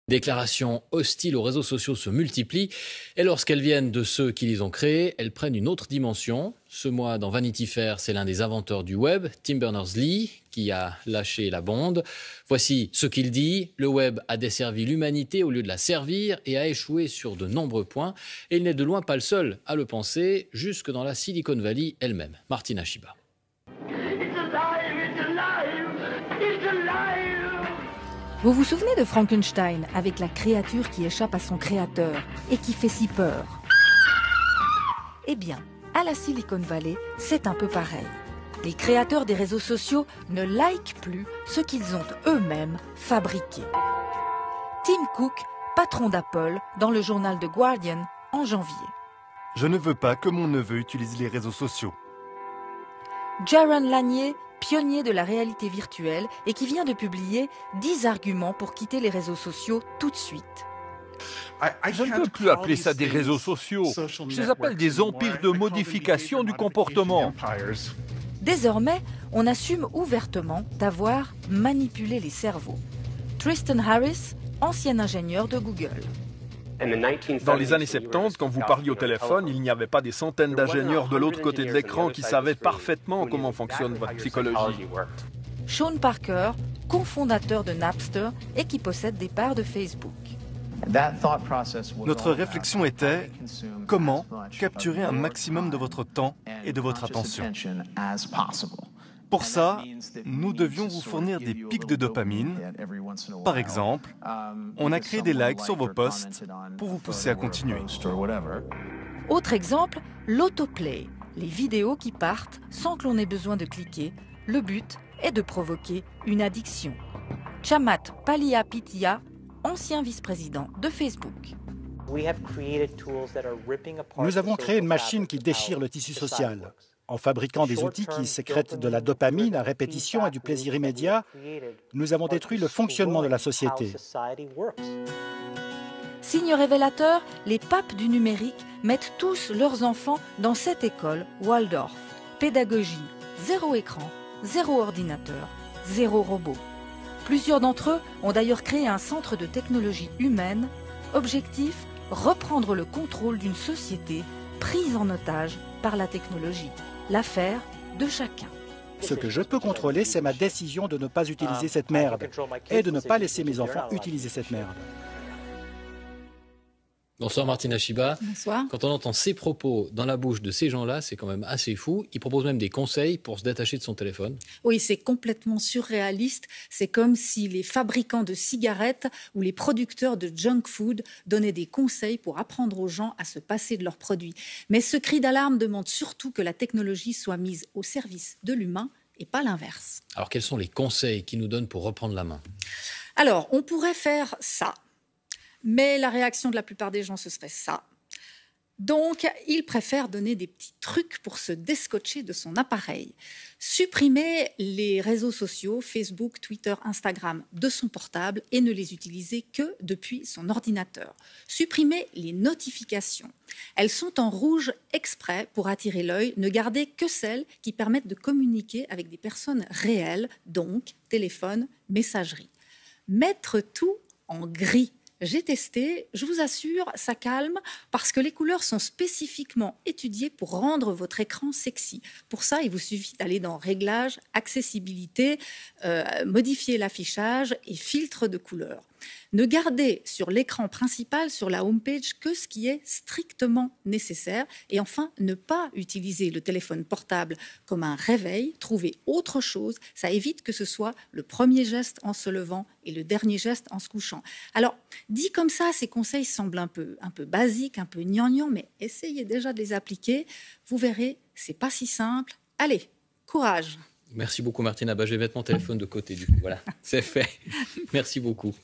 Déclarations hostiles aux réseaux sociaux se multiplient et lorsqu'elles viennent de ceux qui les ont créés, elles prennent une autre dimension. Ce mois, dans Vanity Fair, c'est l'un des inventeurs du web, Tim Berners-Lee, qui a lâché la bombe. Voici ce qu'il dit. Le web a desservi l'humanité au lieu de la servir et a échoué sur de nombreux points. Et il n'est de loin pas le seul à le penser, jusque dans la Silicon Valley elle-même. Martina Shiba. Vous vous souvenez de Frankenstein avec la créature qui échappe à son créateur et qui fait si peur? Eh bien, à la Silicon Valley, c'est un peu pareil. Les créateurs des réseaux sociaux ne likent plus ce qu'ils ont eux-mêmes fabriqué. Tim Cook, patron d'Apple, dans le journal The Guardian en janvier. Je ne veux pas que mon neveu utilise les réseaux sociaux. Jaron Lanier, pionnier de la réalité virtuelle et qui vient de publier 10 arguments pour quitter les réseaux sociaux tout de suite. Je ne peux plus appeler ça des réseaux sociaux. Je les appelle des empires de modification du comportement. Désormais, on assume ouvertement d'avoir manipulé les cerveaux. Tristan Harris, ancien ingénieur de Google. Dans les années 70, quand vous parliez au téléphone, il n'y avait pas des centaines d'ingénieurs de l'autre côté de l'écran qui savaient parfaitement comment fonctionne votre psychologie. Sean Parker, cofondateur de Napster et qui possède des parts de Facebook. Notre réflexion était comment capturer un maximum de votre temps et de votre attention. Pour ça, nous devions vous fournir des pics de dopamine. Par exemple, on a créé des likes sur vos posts pour vous pousser à continuer. Autre exemple, l'autoplay, les vidéos qui partent sans que l'on ait besoin de cliquer. Le but est de provoquer une addiction. Chamath Palihapitiya, ancien vice-président de Facebook. Nous avons créé une machine qui déchire le tissu social. En fabriquant des outils qui sécrètent de la dopamine à répétition et du plaisir immédiat, nous avons détruit le fonctionnement de la société. Signe révélateur, les papes du numérique mettent tous leurs enfants dans cette école Waldorf. Pédagogie, 0 écran, 0 ordinateur, 0 robot. Plusieurs d'entre eux ont d'ailleurs créé un centre de technologie humaine. Objectif, reprendre le contrôle d'une société prise en otage par la technologie. L'affaire de chacun. Ce que je peux contrôler, c'est ma décision de ne pas utiliser cette merde et de ne pas laisser mes enfants utiliser cette merde. Bonsoir Martina Shiba. Bonsoir. Quand on entend ces propos dans la bouche de ces gens-là, c'est quand même assez fou. Ils proposent même des conseils pour se détacher de son téléphone. Oui, c'est complètement surréaliste. C'est comme si les fabricants de cigarettes ou les producteurs de junk food donnaient des conseils pour apprendre aux gens à se passer de leurs produits. Mais ce cri d'alarme demande surtout que la technologie soit mise au service de l'humain et pas l'inverse. Alors quels sont les conseils qu'ils nous donnent pour reprendre la main? Alors, on pourrait faire ça. Mais la réaction de la plupart des gens, ce serait ça. Donc, ils préfèrent donner des petits trucs pour se descotcher de son appareil. Supprimer les réseaux sociaux, Facebook, Twitter, Instagram, de son portable et ne les utiliser que depuis son ordinateur. Supprimer les notifications. Elles sont en rouge exprès pour attirer l'œil. Ne gardez que celles qui permettent de communiquer avec des personnes réelles, donc téléphone, messagerie. Mettre tout en gris. J'ai testé, je vous assure, ça calme parce que les couleurs sont spécifiquement étudiées pour rendre votre écran sexy. Pour ça, il vous suffit d'aller dans Réglages, Accessibilité, modifier l'affichage et filtre de couleurs. Ne gardez sur l'écran principal, sur la homepage, que ce qui est strictement nécessaire. Et enfin, ne pas utiliser le téléphone portable comme un réveil. Trouvez autre chose. Ça évite que ce soit le premier geste en se levant et le dernier geste en se couchant. Alors, dit comme ça, ces conseils semblent un peu basiques, un peu gnangnan, mais essayez déjà de les appliquer. Vous verrez, c'est pas si simple. Allez, courage! Merci beaucoup Martina. Je vais mettre mon téléphone de côté du coup. Voilà, c'est fait. Merci beaucoup.